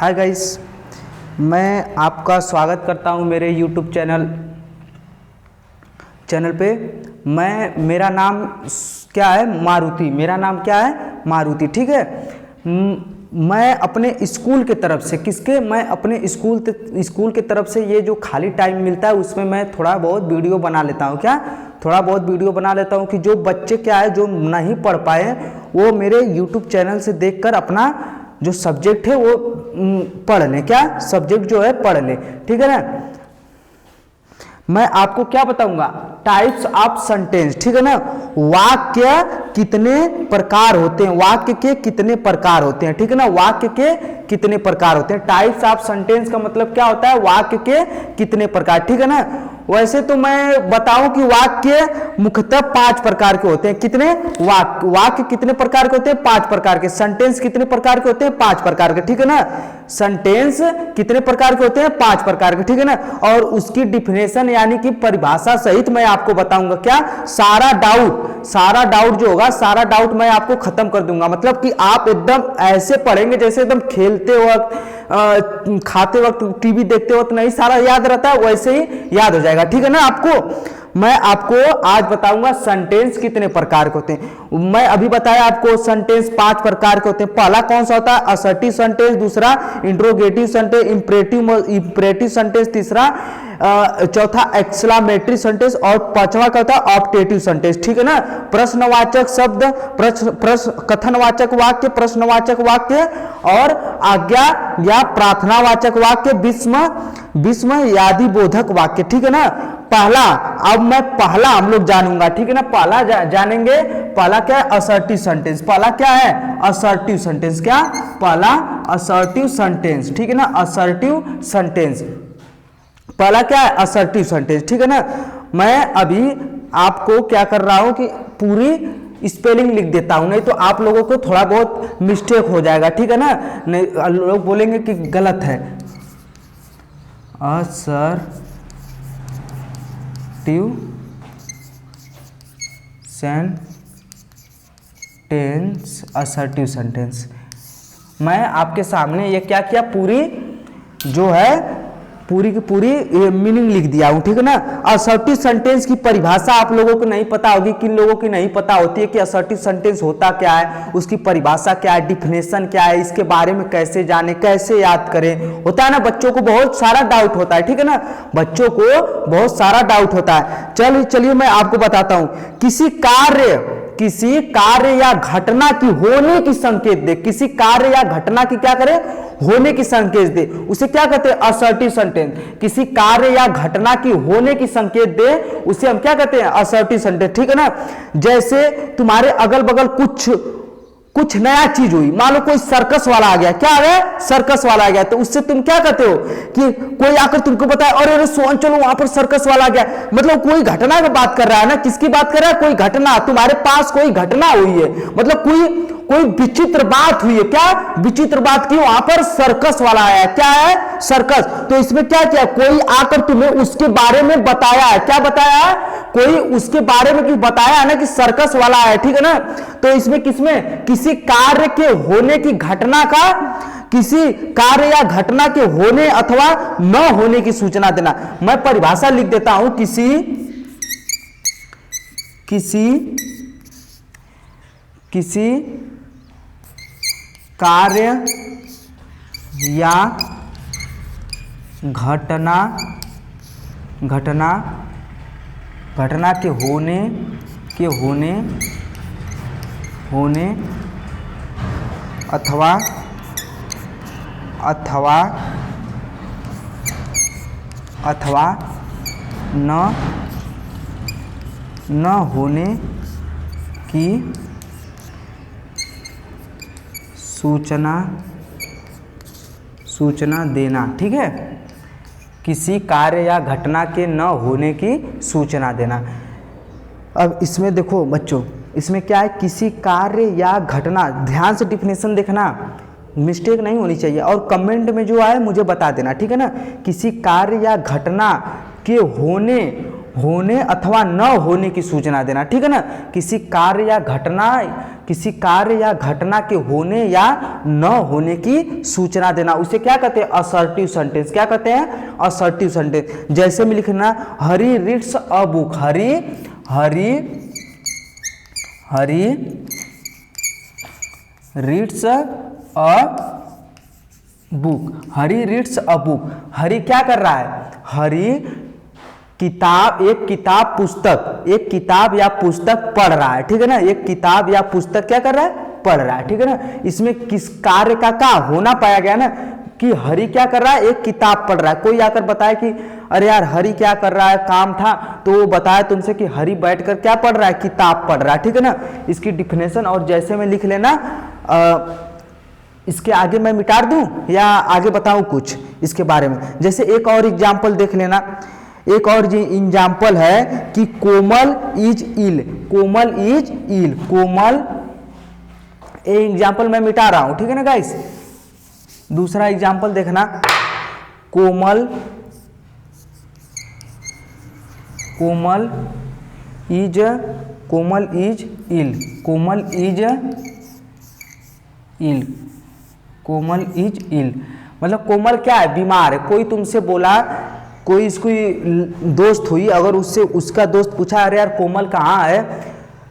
Hi guys, मैं आपका स्वागत करता हूं मेरे यूट्यूब चैनल पे। मेरा नाम क्या है? मारुति। मेरा नाम क्या है? मारुति। ठीक है। मैं अपने स्कूल के तरफ से मैं अपने स्कूल के तरफ से ये जो खाली टाइम मिलता है उसमें मैं थोड़ा बहुत वीडियो बना लेता हूँ। थोड़ा बहुत वीडियो बना लेता हूँ कि जो बच्चे जो नहीं पढ़ पाए वो मेरे यूट्यूब चैनल से देखकर अपना जो सब्जेक्ट है वो पढ़ लें। सब्जेक्ट जो है पढ़ लें। ठीक है ना। मैं आपको क्या बताऊंगा? Types of sentence. ठीक है ना। वाक्य कितने प्रकार होते हैं, वाक्य के कितने प्रकार होते हैं। ठीक है ना। वाक्य के कितने प्रकार होते हैं। टाइप्स ऑफ सेंटेंस का मतलब क्या होता है? वाक्य के कितने प्रकार। ठीक है ना। वैसे तो मैं बताऊं कि वाक्य मुख्यतः 5 प्रकार के होते हैं। कितने? वाक्य कितने प्रकार के होते हैं? 5 प्रकार के। सेंटेंस कितने प्रकार के होते हैं? 5 प्रकार के। ठीक है ना। सेंटेंस कितने प्रकार के होते हैं? 5 प्रकार के। ठीक है ना। और उसकी डिफिनेशन यानी कि परिभाषा सहित मैं आपको बताऊंगा। क्या? सारा डाउट जो होगा, सारा डाउट मैं आपको खत्म कर दूंगा। मतलब कि आप एकदम ऐसे पढ़ेंगे जैसे एकदम खेलते वक्त, खाते वक्त, टीवी देखते वक्त नहीं सारा याद रहता है, वैसे ही याद हो जाएगा। ठीक है ना। मैं आपको आज बताऊंगा सेंटेंस कितने प्रकार के होते हैं। मैं अभी बताया आपको सेंटेंस 5 प्रकार के होते हैं। पहला कौन सा होता है? Assertive sentence. दूसरा इंट्रोगेटिव सेंटेंस, इंपरेटिव सेंटेंस। तीसरा चौथा एक्सक्लेमेटरी सेंटेंस और पांचवा क्या होता है? Optative sentence. ठीक है ना। प्रश्नवाचक शब्द, कथनवाचक वाक्य, प्रश्नवाचक वाक्य और आज्ञा या प्रार्थनावाचक वाक्य, विस्म यादि बोधक वाक्य। ठीक है ना। पहला हम लोग जानूंगा। ठीक है ना। पहला जानेंगे। पहला क्या है? Assertive sentence. पहला क्या है? Assertive sentence. क्या? पहला असर्टिव सेंटेंस। ठीक है ना। असर्टिव सेंटेंस पहला क्या है? Assertive sentence. ठीक है ना। मैं अभी आपको क्या कर रहा हूं कि पूरी स्पेलिंग लिख देता हूं, नहीं तो आप लोगों को थोड़ा बहुत मिस्टेक हो जाएगा। ठीक है ना। नहीं, लोग बोलेंगे कि गलत है। Assertive sentence, assertive sentence. मैं आपके सामने ये क्या किया, पूरी की पूरी मीनिंग लिख दिया हूं। ठीक है ना। असर्टिव सेंटेंस की परिभाषा आप लोगों को नहीं पता होगी। किन लोगों की नहीं पता होती है कि असर्टिव सेंटेंस होता क्या है, उसकी परिभाषा क्या है, डिफिनेशन क्या है, इसके बारे में कैसे जाने, कैसे याद करें। होता है ना, बच्चों को बहुत सारा डाउट होता है। ठीक है ना। बच्चों को बहुत सारा डाउट होता है। चलिए मैं आपको बताता हूं। किसी कार्य या घटना की होने की संकेत दे। किसी कार्य या घटना की क्या करे? होने की संकेत दे, उसे क्या कहते हैं? Assertive sentence. किसी कार्य या घटना की होने की संकेत दे, उसे हम क्या कहते हैं? Assertive sentence. ठीक है ना। जैसे तुम्हारे अगल बगल कुछ नया चीज हुई, मान लो कोई सर्कस वाला आ गया। क्या आ गया? सर्कस वाला आ गया। तो उससे तुम क्या कहते हो कि कोई आकर तुमको बताए, अरे सोन चलो वहां पर सर्कस वाला आ गया। मतलब कोई घटना की बात कर रहा है ना। किसकी बात कर रहा है? कोई घटना, तुम्हारे पास कोई घटना हुई है, मतलब कोई विचित्र बात हुई है। क्या विचित्र बात की? वहां पर सर्कस वाला आया। क्या है? सर्कस। तो इसमें क्या किया? कोई आकर तुम्हें उसके बारे में बताया है। क्या बताया है? कोई उसके बारे में बताया है ना कि सर्कस वाला आया। ठीक है ना। तो इसमें किसमें? किसी कार्य के होने की घटना का, किसी कार्य या घटना के होने अथवा न होने की सूचना देना। मैं परिभाषा लिख देता हूं। किसी कार्य या घटना के होने अथवा न होने की सूचना देना। ठीक है। किसी कार्य या घटना के न होने की सूचना देना। अब इसमें देखो बच्चों, इसमें क्या है? किसी कार्य या घटना, ध्यान से डिफिनेशन देखना, मिस्टेक नहीं होनी चाहिए। और कमेंट में जो आए मुझे बता देना। ठीक है ना। किसी कार्य या घटना के होने अथवा न होने की सूचना देना, ठीक है ना। किसी कार्य या घटना के होने या न होने की सूचना देना, उसे क्या कहते हैं, असर्टिव सेंटेंस। क्या कहते हैं, असर्टिव सेंटेंस। जैसे में लिखना Hari reads a book, Hari reads a book, Hari reads a book. Hari क्या कर रहा है, हरी एक किताब या पुस्तक पढ़ रहा है, ठीक है ना। एक किताब या पुस्तक क्या कर रहा है, पढ़ रहा है, ठीक है ना। इसमें किस कार्य का होना पाया गया ना, कि हरी क्या कर रहा है, एक किताब पढ़ रहा है। कोई आकर बताए कि अरे यार हरी क्या कर रहा है, काम था, तो वो बताया तुमसे कि हरी बैठकर क्या पढ़ रहा है, किताब पढ़ रहा है, ठीक है ना। इसकी डिफिनेशन और जैसे में लिख लेना। इसके आगे मैं मिटा दूं या आगे बताऊं कुछ इसके बारे में। जैसे एक और एग्जाम्पल देख लेना। एक और एग्जाम्पल है कि कोमल इज इल, ये एग्जाम्पल मैं मिटा रहा हूं, ठीक है ना गाइस। दूसरा एग्जाम्पल देखना, कोमल इज इल, मतलब कोमल क्या है, बीमार है। कोई तुमसे बोला, कोई इसकी दोस्त हुई, अगर उससे उसका दोस्त पूछा अरे यार कोमल कहाँ है,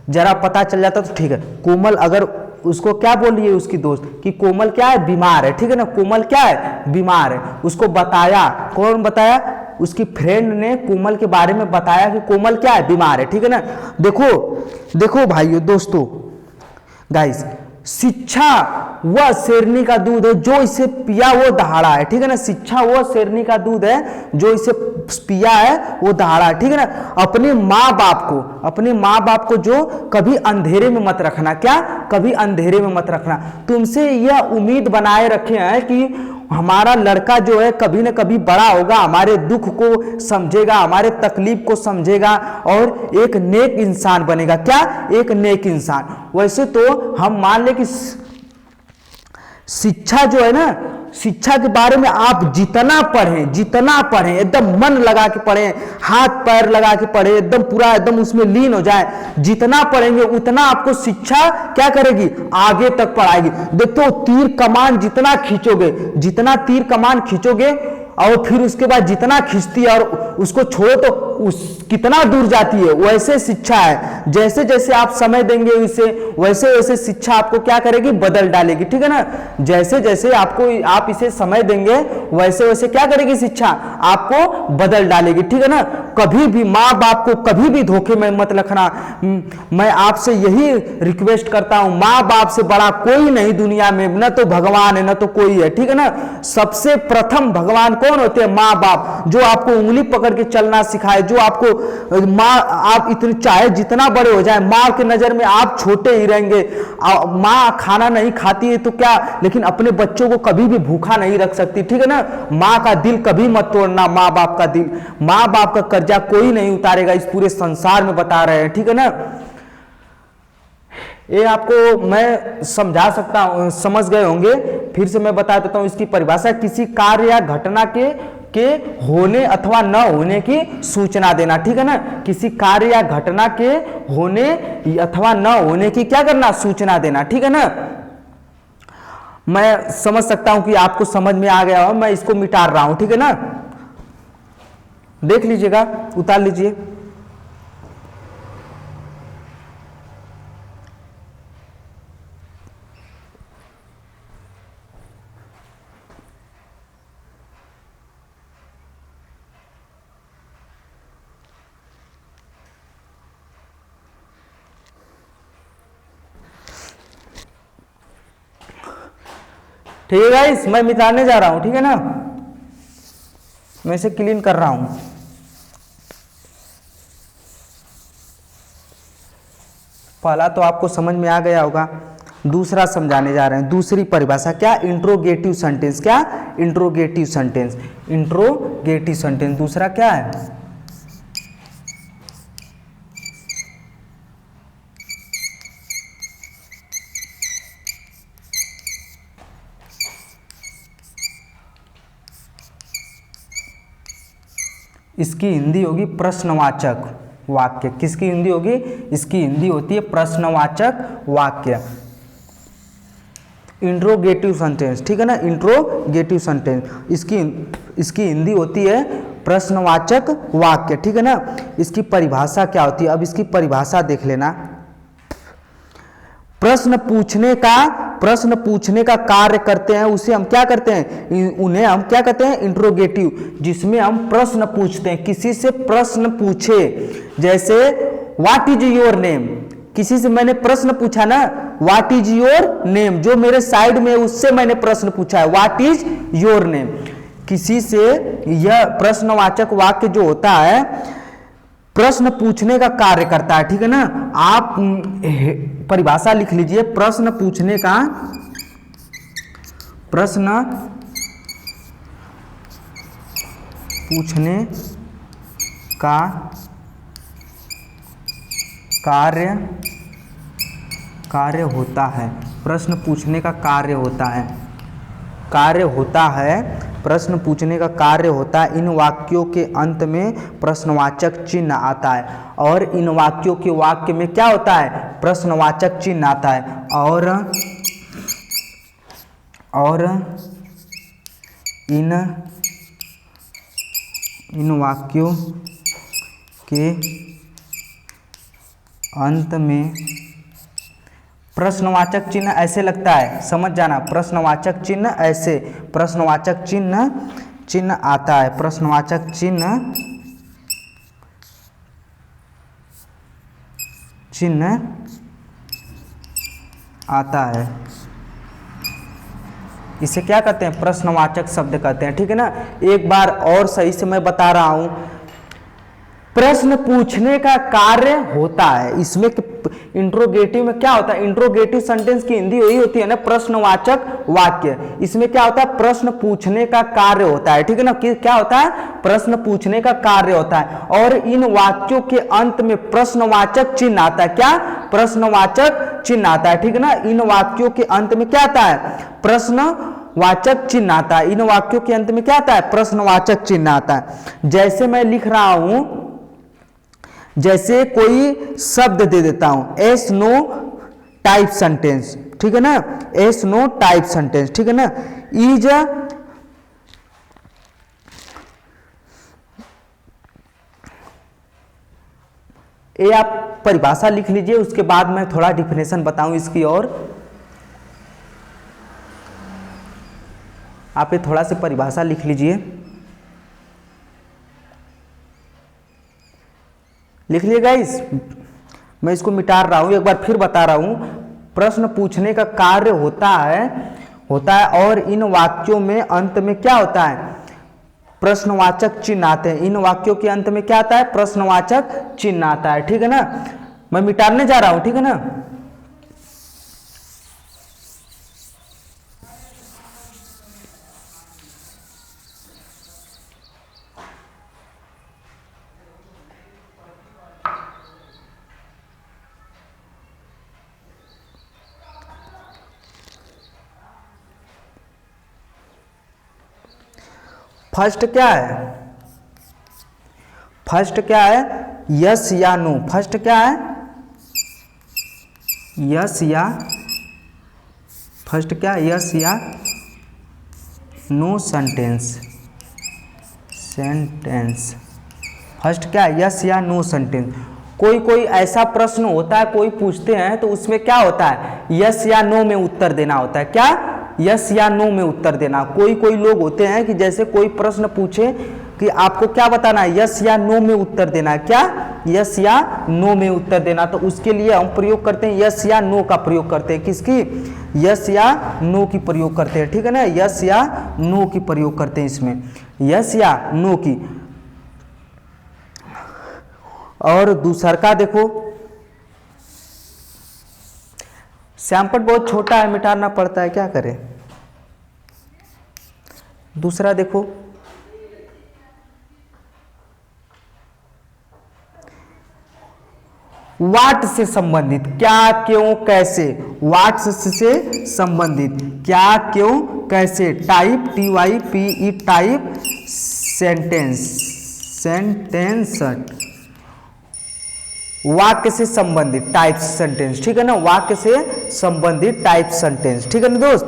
जरा पता चल जाता तो ठीक है। कोमल अगर उसको क्या बोल रही है उसकी दोस्त कि कोमल क्या है, बीमार है, ठीक है ना। कोमल क्या है, बीमार है। उसको बताया, कौन बताया, उसकी फ्रेंड ने कोमल के बारे में बताया कि कोमल क्या है, बीमार है, ठीक है ना। देखो भाइयों दोस्तों गाइस, शिक्षा वह शेरनी का दूध है जो इसे पिया वो दहाड़ा है, ठीक है ना। शिक्षा वह शेरनी का दूध है जो इसे पिया है वो दहाड़ा है, ठीक है ना। अपने माँ बाप को जो कभी अंधेरे में मत रखना, क्या, कभी अंधेरे में मत रखना। तुमसे यह उम्मीद बनाए रखे हैं कि हमारा लड़का जो है कभी न कभी बड़ा होगा, हमारे दुख को समझेगा, हमारे तकलीफ को समझेगा और एक नेक इंसान बनेगा। क्या, एक नेक इंसान। वैसे तो हम मान ले कि शिक्षा जो है ना, शिक्षा के बारे में आप जितना पढ़ें, एकदम मन लगा के पढ़ें, हाथ पैर लगा के पढ़ें, एकदम पूरा एकदम उसमें लीन हो जाए, जितना पढ़ेंगे उतना आपको शिक्षा क्या करेगी, आगे तक पढ़ाएगी। देखो तीर कमान जितना खींचोगे और फिर उसके बाद जितना खींचती है और उसको छोड़ो तो कितना दूर जाती है। वैसे शिक्षा है, जैसे जैसे आप समय देंगे इसे, वैसे वैसे शिक्षा आपको क्या करेगी, बदल डालेगी, ठीक है ना। जैसे जैसे आप इसे समय देंगे वैसे वैसे क्या करेगी, शिक्षा आपको बदल डालेगी, ठीक है ना। कभी भी माँ बाप को कभी भी धोखे में मत रखना। मैं आपसे यही रिक्वेस्ट करता हूं, माँ बाप से बड़ा कोई नहीं दुनिया में, न तो भगवान है न तो कोई है, ठीक है ना। सबसे प्रथम भगवान कौन होते हैं, माँ बाप, जो आपको उंगली पकड़ के चलना सिखाए, जो आपको माँ, आप इतने चाहे जितना बड़े हो जाए, माँ के नजर में आप छोटे ही रहेंगे। माँ खाना नहीं खाती है तो क्या, लेकिन अपने बच्चों को कभी भी भूखा नहीं रख सकती, ठीक है ना। माँ का दिल कभी मत तोड़ना, माँ बाप का दिल, माँ बाप का कर्जा कोई नहीं उतारेगा इस पूरे संसार में, बता रहे हैं, ठीक है ना। ये आपको मैं समझा सकता हूं, समझ गए होंगे। फिर से मैं बता देता हूं इसकी परिभाषा। किसी कार्य या घटना के होने अथवा न होने की सूचना देना, ठीक है ना। किसी कार्य या घटना के होने अथवा न होने की क्या करना, सूचना देना, ठीक है ना। मैं समझ सकता हूं कि आपको समझ में आ गया हो, मैं इसको मिटा रहा हूं, ठीक है ना। देख लीजिएगा, उतार लीजिए। ठीक है गाइस, मैं मिटाने जा रहा हूं, ठीक है ना। मैं इसे क्लीन कर रहा हूं। पहला तो आपको समझ में आ गया होगा, दूसरा समझाने जा रहे हैं। दूसरी परिभाषा क्या, इंट्रोगेटिव सेंटेंस। क्या, इंट्रोगेटिव सेंटेंस। इंट्रोगेटिव सेंटेंस दूसरा क्या है, इसकी हिंदी होगी प्रश्नवाचक वाक्य। किसकी हिंदी होगी? इसकी हिंदी होती है प्रश्नवाचक वाक्य, इंट्रोगेटिव सेंटेंस, ठीक है ना, इंट्रोगेटिव सेंटेंस। इसकी हिंदी होती है प्रश्नवाचक वाक्य, ठीक है ना। इसकी परिभाषा क्या होती है? अब इसकी परिभाषा देख लेना। प्रश्न पूछने का कार्य करते हैं, उसे हम क्या करते हैं? उन्हें हम क्या कहते हैं? इंट्रोगेटिव, जिसमें हम प्रश्न पूछते हैं, किसी से प्रश्न पूछे। जैसे व्हाट इज योर नेम, किसी से मैंने प्रश्न पूछा ना, व्हाट इज योर नेम, जो मेरे साइड में उससे मैंने प्रश्न पूछा है, व्हाट इज योर नेम। किसी से यह प्रश्नवाचक वाक्य जो होता है प्रश्न पूछने का कार्य करता है, ठीक है ना। आप परिभाषा लिख लीजिए, प्रश्न पूछने का कार्य होता है। प्रश्न पूछने का कार्य होता है, प्रश्न पूछने का कार्य होता है। इन वाक्यों के अंत में प्रश्नवाचक चिन्ह आता है, और इन वाक्यों के वाक्य में क्या होता है? प्रश्नवाचक चिन्ह आता है। और इन वाक्यों के अंत में प्रश्नवाचक चिन्ह ऐसे लगता है, समझ जाना, प्रश्नवाचक चिन्ह ऐसे, प्रश्नवाचक चिन्ह आता है, प्रश्नवाचक चिन्ह आता है। इसे क्या कहते हैं? प्रश्नवाचक शब्द कहते हैं, ठीक है ना। एक बार और सही से मैं बता रहा हूं, प्रश्न पूछने का कार्य होता है। इसमें इंट्रोगेटिव में क्या होता है? इंट्रोगेटिव सेंटेंस की हिंदी वही होती है ना, प्रश्नवाचक वाक्य। इसमें क्या होता है? प्रश्न पूछने का कार्य होता है, ठीक है ना। क्या होता है? प्रश्न पूछने का कार्य होता है, और इन वाक्यों के अंत में प्रश्नवाचक चिन्ह आता है। क्या? प्रश्नवाचक चिन्ह आता है, ठीक है ना। इन वाक्यों के अंत में क्या आता है? प्रश्नवाचक चिन्ह आता है। इन वाक्यों के अंत में क्या आता है? प्रश्नवाचक चिन्ह आता है। जैसे मैं लिख रहा हूं, जैसे कोई शब्द दे देता हूं, एस नो टाइप सेंटेंस, ठीक है ना, एस नो टाइप सेंटेंस, ठीक है ना। इज ये आप परिभाषा लिख लीजिए, उसके बाद मैं थोड़ा डिफिनेशन बताऊं इसकी। और आप ये थोड़ा सी परिभाषा लिख लीजिए, लिख लिए गाइस। मैं इसको मिटा रहा हूं, एक बार फिर बता रहा हूं। प्रश्न पूछने का कार्य होता है, और इन वाक्यों में अंत में क्या होता है? प्रश्नवाचक चिन्ह आते हैं। इन वाक्यों के अंत में क्या आता है? प्रश्नवाचक चिन्ह आता है, ठीक है ना। मैं मिटाने जा रहा हूं, ठीक है ना। फर्स्ट क्या है? फर्स्ट क्या है? यस या नो। फर्स्ट क्या है? यस या, फर्स्ट क्या है? यस या नो सेंटेंस। फर्स्ट क्या है? यस या नो सेंटेंस। कोई ऐसा प्रश्न होता है, कोई पूछते हैं तो उसमें क्या होता है? यस या नो में उत्तर देना होता है। क्या? यस या नो में उत्तर देना। कोई लोग होते हैं कि जैसे कोई प्रश्न पूछे कि आपको क्या बताना है, यस या नो में उत्तर देना है। क्या? यस या नो में उत्तर देना। तो उसके लिए हम प्रयोग करते हैं, यस या नो का प्रयोग करते हैं। किसकी? यस या नो की प्रयोग करते हैं, ठीक है ना। यस या नो की प्रयोग करते हैं इसमें, यस या नो की। और दूसरा का देखो, सैंपल बहुत छोटा है, मिटाना पड़ता है, क्या करें। दूसरा देखो, व्हाट से संबंधित, क्या, क्यों, कैसे। व्हाट से संबंधित, क्या, क्यों, कैसे। टाइप, TYPE टाइप सेंटेंस, वाक्य से संबंधित टाइप सेंटेंस, ठीक है ना, वाक्य से संबंधित टाइप सेंटेंस, ठीक है ना दोस्त।